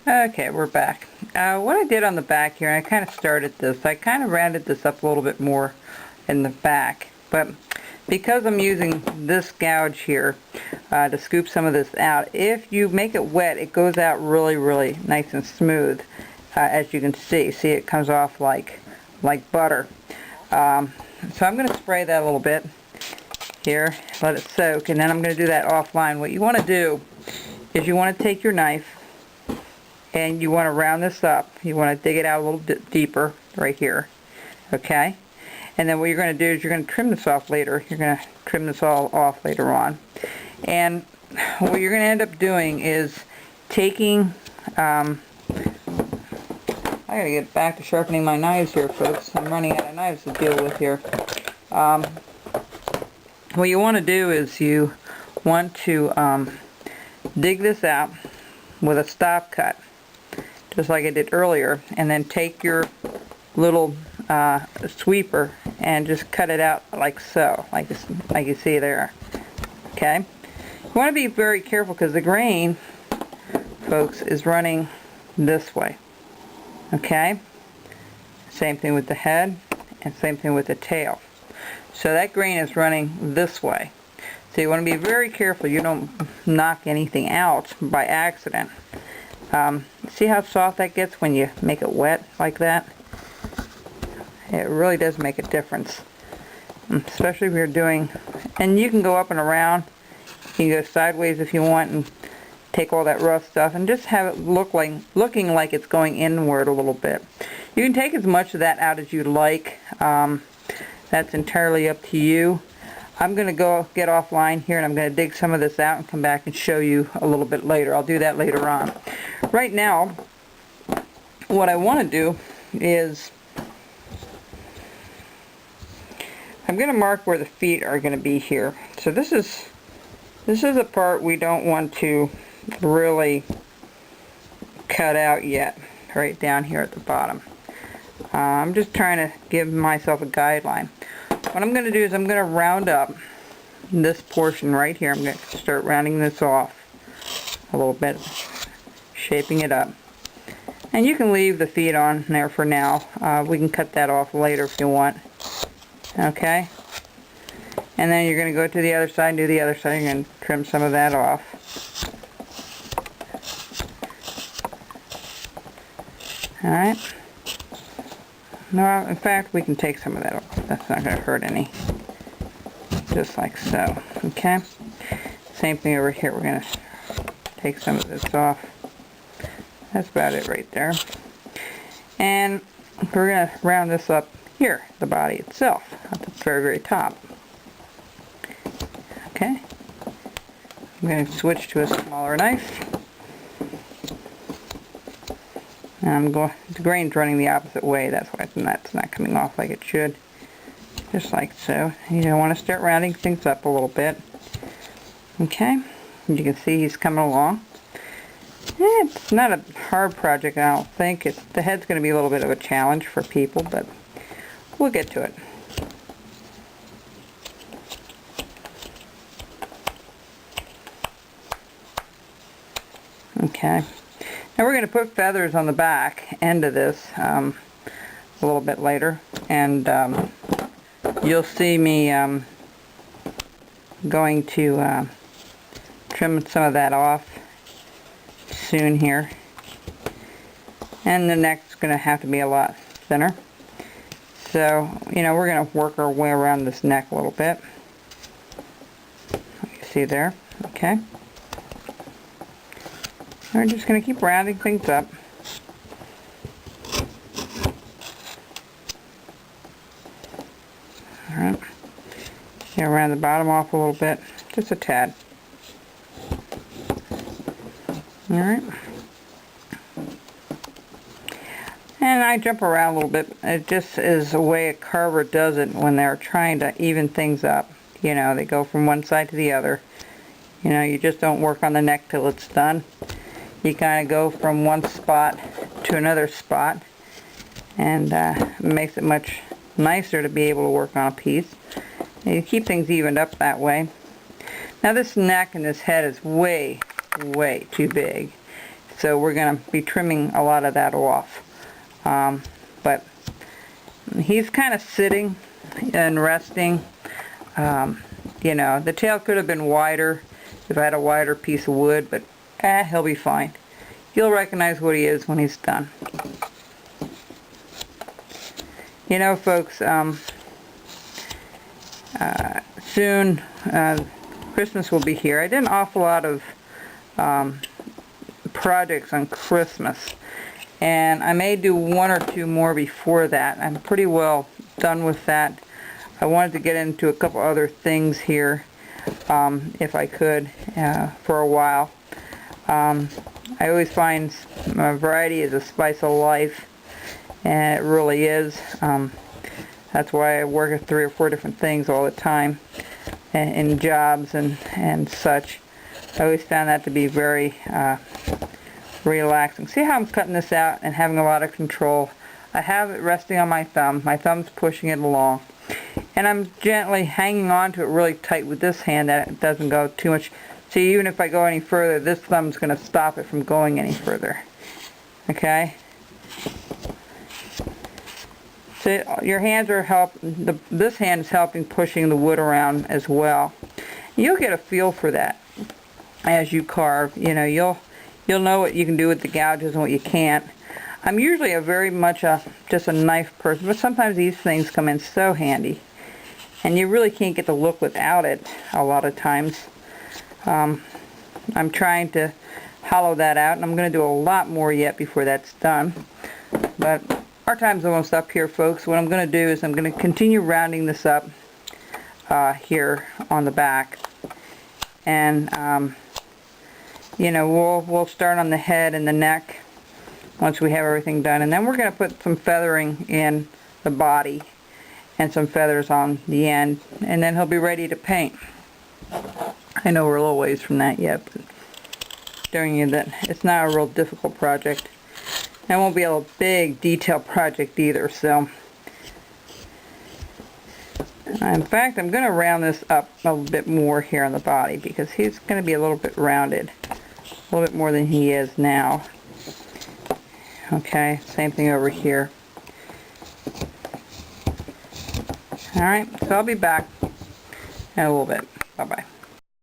Okay, we're back. What I did on the back here, and I kind of started this, I kind of rounded this up a little bit more in the back, but because I'm using this gouge here to scoop some of this out, if you make it wet, it goes out really nice and smooth, as you can see. See, it comes off like butter. So I'm going to spray that a little bit here, let it soak, and then I'm going to do that offline. What you want to do is you want to take your knife and you want to round this up. You want to dig it out a little bit deeper right here, okay? And then what you're going to do is you're going to trim this off later. You're going to trim this all off later on. And what you're going to end up doing is taking, I got to get back to sharpening my knives here, folks. I'm running out of knives to deal with here. What you want to do is you want to dig this out with a stop cut, just like I did earlier, and then take your little sweeper and just cut it out like so, like you see there. Okay? You want to be very careful because the grain, folks, is running this way. Okay? Same thing with the head and same thing with the tail. So that grain is running this way. So you want to be very careful you don't knock anything out by accident. See how soft that gets when you make it wet like that? It really does make a difference. Especially if you're doing, and you can go up and around. You can go sideways if you want and take all that rough stuff and just have it looking like it's going inward a little bit. You can take as much of that out as you like. That's entirely up to you. I'm going to go get offline here and I'm going to dig some of this out and come back and show you a little bit later. I'll do that later on. Right now, what I want to do is I'm going to mark where the feet are going to be here. So this is a part we don't want to really cut out yet, right down here at the bottom. I'm just trying to give myself a guideline. What I'm going to do is I'm going to round up this portion right here. I'm going to start rounding this off a little bit, shaping it up. And you can leave the feet on there for now. We can cut that off later if you want. Okay? And then you're going to go to the other side and do the other side. You're going to trim some of that off. Alright? No, in fact, we can take some of that off. That's not going to hurt any. Just like so. Okay? Same thing over here. We're going to take some of this off. That's about it right there. And we're going to round this up here, the body itself, at the very top. Okay? I'm going to switch to a smaller knife. And I'm going, the grain's running the opposite way, that's why it's not coming off like it should. Just like so. You want to start rounding things up a little bit. Okay? You can see he's coming along. It's not a hard project, I don't think. The head's going to be a little bit of a challenge for people, but we'll get to it. Okay. Now we're going to put feathers on the back end of this a little bit later, and you'll see me going to trim some of that off soon here. And the neck's going to have to be a lot thinner. So, you know, we're going to work our way around this neck a little bit. You see there? Okay. We're just going to keep rounding things up. Alright. Gonna round the bottom off a little bit, just a tad. Alright. And I jump around a little bit. It just is the way a carver does it when they're trying to even things up. You know, they go from one side to the other. You know, you just don't work on the neck till it's done. You kind of go from one spot to another spot, and it makes it much nicer to be able to work on a piece. And you keep things evened up that way. Now this neck and this head is way too big. so we're going to be trimming a lot of that off. But he's kind of sitting and resting. You know, the tail could have been wider if I had a wider piece of wood, but he'll be fine. You'll recognize what he is when he's done. You know, folks, soon Christmas will be here. I did an awful lot of projects on Christmas, and I may do one or two more before that. I'm pretty well done with that. I wanted to get into a couple other things here, if I could, for a while. I always find variety is a spice of life, and it really is. That's why I work at 3 or 4 different things all the time, in jobs and such. I always found that to be very relaxing. See how I'm cutting this out and having a lot of control? I have it resting on my thumb. My thumb's pushing it along. And I'm gently hanging on to it really tight with this hand that it doesn't go too much. See, even if I go any further, this thumb's going to stop it from going any further. Okay? So your hands are helping, this hand is helping pushing the wood around as well. You'll get a feel for that as you carve. You know, you'll know what you can do with the gouges and what you can't. I'm usually very much just a knife person, but sometimes these things come in so handy. And you really can't get the look without it a lot of times. I'm trying to hollow that out, and I'm going to do a lot more yet before that's done. But our time's almost up here, folks. What I'm going to do is I'm going to continue rounding this up here on the back. And, you know, we'll start on the head and the neck once we have everything done. And then we're going to put some feathering in the body and some feathers on the end, and then he'll be ready to paint. I know we're a little ways from that yet, but showing you that it's not a real difficult project. It won't be a big detailed project either, so. In fact, I'm going to round this up a little bit more here on the body because he's going to be a little bit rounded, a little bit more than he is now. Okay, same thing over here. Alright, so I'll be back in a little bit. Bye-bye.